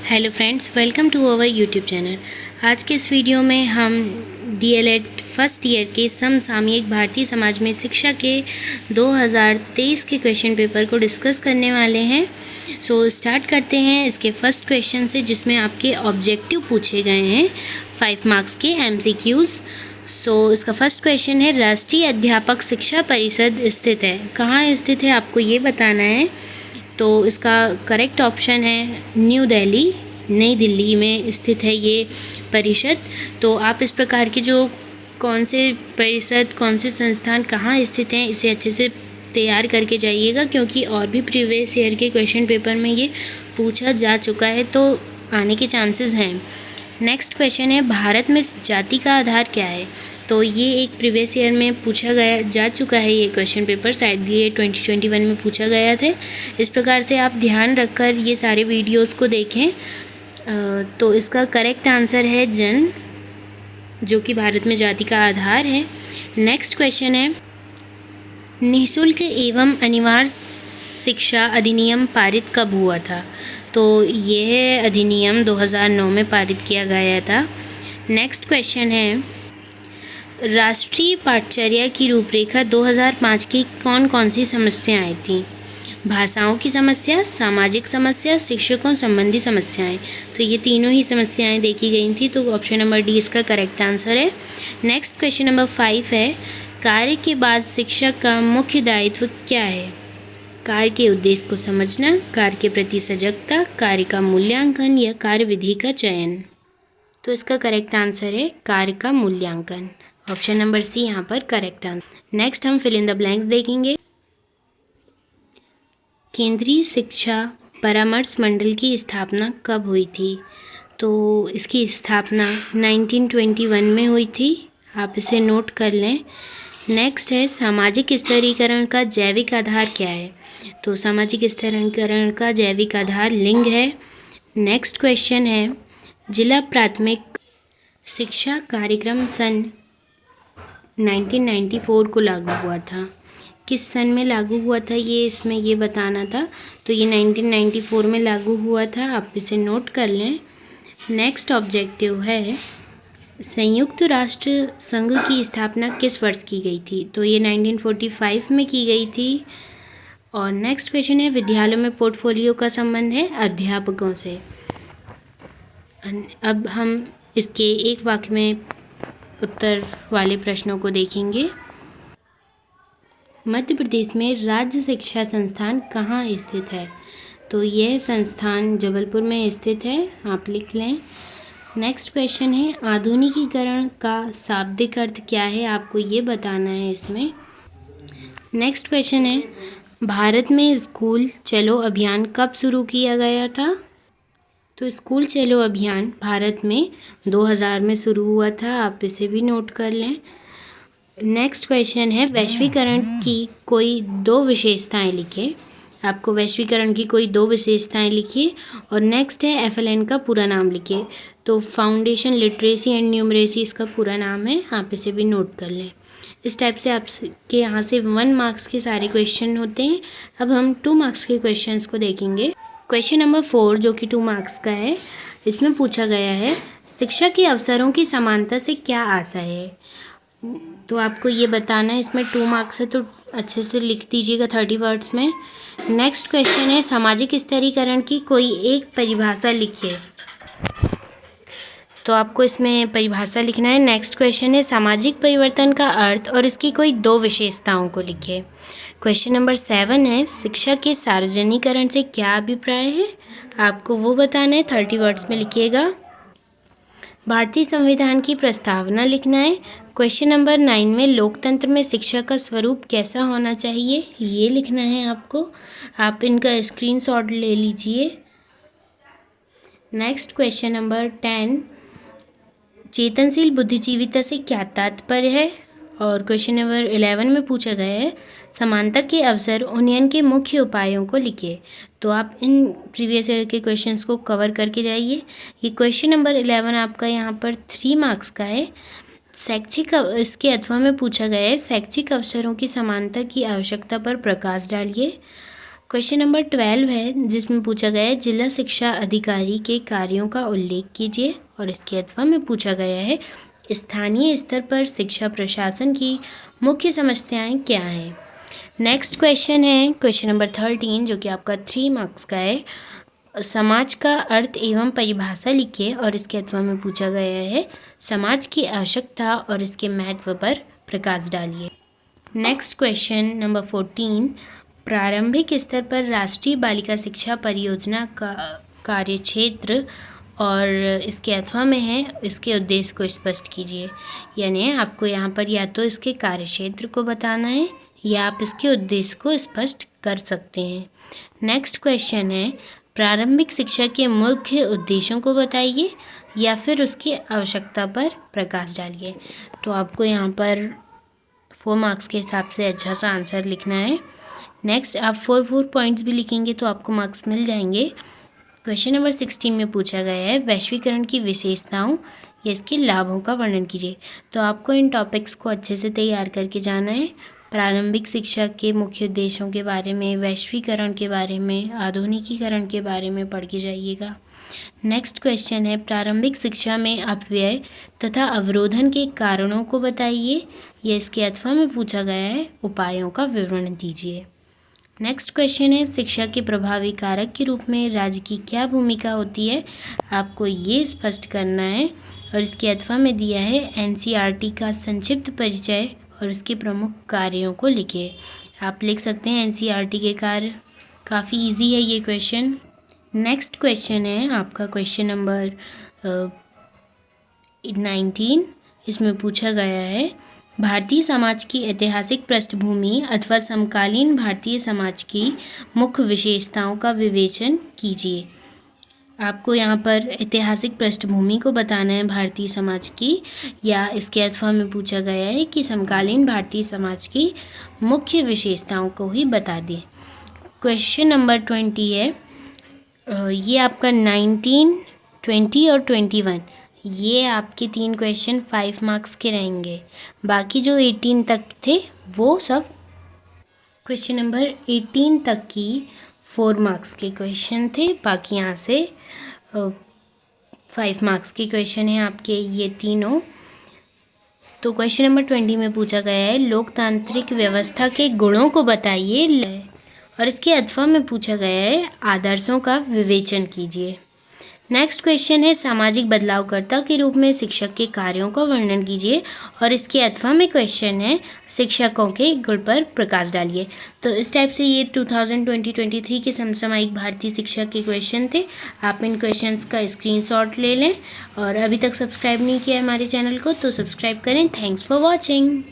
Hello friends, welcome to our YouTube channel. आज के इस वीडियो में हम डीएलएड फर्स्ट ईयर के समसामयिक भारतीय समाज में शिक्षा के 2023 के क्वेश्चन पेपर को डिस्कस करने वाले हैं। सो स्टार्ट करते हैं इसके फर्स्ट क्वेश्चन से, जिसमें आपके ऑब्जेक्टिव पूछे गए हैं 5 मार्क्स के एमसीक्यूज़। सो इसका फर्स्ट क्वेश्चन है, राष्ट्रीय अध्यापक शिक्षा परिषद स्थित है, कहाँ स्थित है आपको ये बताना है। तो इसका करेक्ट ऑप्शन है न्यू दिल्ली, नई दिल्ली में स्थित है ये परिषद। तो आप इस प्रकार के जो कौन से परिषद, कौन से संस्थान कहाँ स्थित हैं, इसे अच्छे से तैयार करके जाइएगा, क्योंकि और भी प्रीवियस ईयर के क्वेश्चन पेपर में ये पूछा जा चुका है, तो आने के चांसेस हैं। नेक्स्ट क्वेश्चन है, भारत में जाति का आधार क्या है। तो ये एक प्रीवियस ईयर में पूछा गया जा चुका है, ये क्वेश्चन पेपर शायद ये 2021 में पूछा गया था। इस प्रकार से आप ध्यान रखकर ये सारे वीडियोस को देखें। तो इसका करेक्ट आंसर है जन, जो कि भारत में जाति का आधार है। नेक्स्ट क्वेश्चन है, निःशुल्क एवं अनिवार्य शिक्षा अधिनियम पारित कब हुआ था। तो यह अधिनियम 2009 में पारित किया गया था। नेक्स्ट क्वेश्चन है, राष्ट्रीय पाठचर्या की रूपरेखा 2005 की कौन कौन सी समस्याएं थीं। भाषाओं की समस्या, सामाजिक समस्या, शिक्षकों संबंधी समस्याएं। तो ये तीनों ही समस्याएं देखी गई थी, तो ऑप्शन नंबर डी इसका करेक्ट आंसर है। नेक्स्ट क्वेश्चन नंबर 5 है, कार्य के बाद शिक्षक का मुख्य दायित्व क्या है। कार्य के उद्देश्य को समझना, कार्य के प्रति सजगता, कार्य का मूल्यांकन या कार्य विधि का चयन। तो इसका करेक्ट आंसर है कार्य का मूल्यांकन। ऑप्शन नंबर सी यहाँ पर करेक्ट आंसर। नेक्स्ट हम फिल इन द ब्लैंक्स देखेंगे। केंद्रीय शिक्षा परामर्श मंडल की स्थापना कब हुई थी। तो इसकी स्थापना 1921 में हुई थी, आप इसे नोट कर लें। नेक्स्ट है, सामाजिक स्तरीकरण का जैविक आधार क्या है। तो सामाजिक स्तरीकरण का जैविक आधार लिंग है। नेक्स्ट क्वेश्चन है, जिला प्राथमिक शिक्षा कार्यक्रम सन 1994 को लागू हुआ था। किस सन में लागू हुआ था, ये इसमें ये बताना था। तो ये 1994 में लागू हुआ था, आप इसे नोट कर लें। नेक्स्ट ऑब्जेक्टिव है, संयुक्त राष्ट्र संघ की स्थापना किस वर्ष की गई थी। तो ये 1945 में की गई थी। और नेक्स्ट क्वेश्चन है, विद्यालयों में पोर्टफोलियो का संबंध है अध्यापकों से। अब हम इसके एक वाक्य में उत्तर वाले प्रश्नों को देखेंगे। मध्य प्रदेश में राज्य शिक्षा संस्थान कहाँ स्थित है। तो यह संस्थान जबलपुर में स्थित है, आप लिख लें। नेक्स्ट क्वेश्चन है, आधुनिकीकरण का शाब्दिक अर्थ क्या है, आपको ये बताना है इसमें। नेक्स्ट क्वेश्चन है, भारत में स्कूल चलो अभियान कब शुरू किया गया था। तो स्कूल चलो अभियान भारत में 2000 में शुरू हुआ था, आप इसे भी नोट कर लें। नेक्स्ट क्वेश्चन है, वैश्वीकरण की कोई 2 विशेषताएं लिखिए। आपको वैश्वीकरण की कोई 2 विशेषताएं लिखिए। और नेक्स्ट है, एफएलएन का पूरा नाम लिखिए। तो फाउंडेशन लिटरेसी एंड न्यूमरेसी इसका पूरा नाम है, आप इसे भी नोट कर लें। इस टाइप से आपके यहाँ से 1 मार्क्स के सारे क्वेश्चन होते हैं। अब हम 2 मार्क्स के क्वेश्चंस को देखेंगे। क्वेश्चन नंबर 4 जो कि 2 मार्क्स का है, इसमें पूछा गया है, शिक्षा के अवसरों की समानता से क्या आशय है। तो आपको ये बताना है, इसमें 2 मार्क्स है, तो अच्छे से लिख दीजिएगा 30 वर्ड्स में। नेक्स्ट क्वेश्चन है, सामाजिक स्तरीकरण की कोई एक परिभाषा लिखिए। तो आपको इसमें परिभाषा लिखना है। नेक्स्ट क्वेश्चन है, सामाजिक परिवर्तन का अर्थ और इसकी कोई 2 विशेषताओं को लिखिए। क्वेश्चन नंबर 7 है, शिक्षा के सार्वजनिकरण से क्या अभिप्राय है, आपको वो बताना है, 30 वर्ड्स में लिखिएगा। भारतीय संविधान की प्रस्तावना लिखना है। क्वेश्चन नंबर 9 में, लोकतंत्र में शिक्षा का स्वरूप कैसा होना चाहिए, ये लिखना है आपको। आप इनका स्क्रीनशॉट ले लीजिए। नेक्स्ट क्वेश्चन नंबर 10, चेतनशील बुद्धिजीविता से क्या तात्पर्य है। और क्वेश्चन नंबर 11 में पूछा गया है, समानता के अवसर उन्नयन के मुख्य उपायों को लिखिए। तो आप इन प्रीवियस ईयर के क्वेश्चंस को कवर करके जाइए। ये क्वेश्चन नंबर 11 आपका यहाँ पर 3 मार्क्स का है। शैक्षिक इसके अथवा में पूछा गया है, शैक्षिक अवसरों की समानता की आवश्यकता पर प्रकाश डालिए। क्वेश्चन नंबर 12 है, जिसमें पूछा गया है जिला शिक्षा अधिकारी के कार्यों का उल्लेख कीजिए, और इसके अथवा में पूछा गया है स्थानीय स्तर पर शिक्षा प्रशासन की मुख्य समस्याएं क्या हैं। नेक्स्ट क्वेश्चन है क्वेश्चन नंबर 13, जो कि आपका 3 मार्क्स का है। समाज का अर्थ एवं परिभाषा लिखिए, और इसके अथवा में पूछा गया है समाज की आवश्यकता और इसके महत्व पर प्रकाश डालिए। नेक्स्ट क्वेश्चन नंबर 14, प्रारंभिक स्तर पर राष्ट्रीय बालिका शिक्षा परियोजना का कार्यक्षेत्र और इसके अथवा में है इसके उद्देश्य को स्पष्ट कीजिए। यानी आपको यहाँ पर या तो इसके कार्यक्षेत्र को बताना है या आप इसके उद्देश्य को स्पष्ट कर सकते हैं। नेक्स्ट क्वेश्चन है प्रारंभिक शिक्षा के मुख्य उद्देश्यों को बताइए या फिर उसकी आवश्यकता पर प्रकाश डालिए। तो आपको यहाँ पर 4 मार्क्स के हिसाब से अच्छा सा आंसर लिखना है। नेक्स्ट आप 4 पॉइंट्स भी लिखेंगे तो आपको मार्क्स मिल जाएंगे। क्वेश्चन नंबर 16 में पूछा गया है वैश्वीकरण की विशेषताओं या इसके लाभों का वर्णन कीजिए। तो आपको इन टॉपिक्स को अच्छे से तैयार करके जाना है। प्रारंभिक शिक्षा के मुख्य उद्देश्यों के बारे में, वैश्वीकरण के बारे में, आधुनिकीकरण के बारे में पढ़ के जाइएगा। नेक्स्ट क्वेश्चन है प्रारंभिक शिक्षा में अपव्यय तथा अवरोधन के कारणों को बताइए, या इसके अथवा में पूछा गया है उपायों का विवरण दीजिए। नेक्स्ट क्वेश्चन है शिक्षा के प्रभावी कारक के रूप में राज्य की क्या भूमिका होती है, आपको ये स्पष्ट करना है। और इसके अथवा में दिया है एनसीईआरटी का संक्षिप्त परिचय और उसके प्रमुख कार्यों को लिखिए। आप लिख सकते हैं एनसीईआरटी के कार्य, काफ़ी इजी है ये क्वेश्चन। नेक्स्ट क्वेश्चन है आपका क्वेश्चन नंबर 19, इसमें पूछा गया है भारतीय समाज की ऐतिहासिक पृष्ठभूमि अथवा समकालीन भारतीय समाज की मुख्य विशेषताओं का विवेचन कीजिए। आपको यहाँ पर ऐतिहासिक पृष्ठभूमि को बताना है भारतीय समाज की, या इसके अथवा में पूछा गया है कि समकालीन भारतीय समाज की मुख्य विशेषताओं को ही बता दें। क्वेश्चन नंबर 20 है, ये आपका 19, 20 और 21, ये आपके 3 क्वेश्चन 5 मार्क्स के रहेंगे। बाकी जो 18 तक थे वो सब क्वेश्चन नंबर 18 तक की 4 मार्क्स के क्वेश्चन थे। बाकी यहाँ से 5 मार्क्स के क्वेश्चन हैं आपके ये तीनों। तो क्वेश्चन नंबर 20 में पूछा गया है लोकतांत्रिक व्यवस्था के गुणों को बताइए, और इसके अथवा में पूछा गया है आदर्शों का विवेचन कीजिए। नेक्स्ट क्वेश्चन है सामाजिक बदलावकर्ता के रूप में शिक्षक के कार्यों का वर्णन कीजिए, और इसके अथवा में क्वेश्चन है शिक्षकों के गुण पर प्रकाश डालिए। तो इस टाइप से ये 2020-23 के समसामयिक भारतीय शिक्षा के क्वेश्चन थे। आप इन क्वेश्चंस का स्क्रीनशॉट ले लें, और अभी तक सब्सक्राइब नहीं किया है हमारे चैनल को तो सब्सक्राइब करें। Thanks for watching.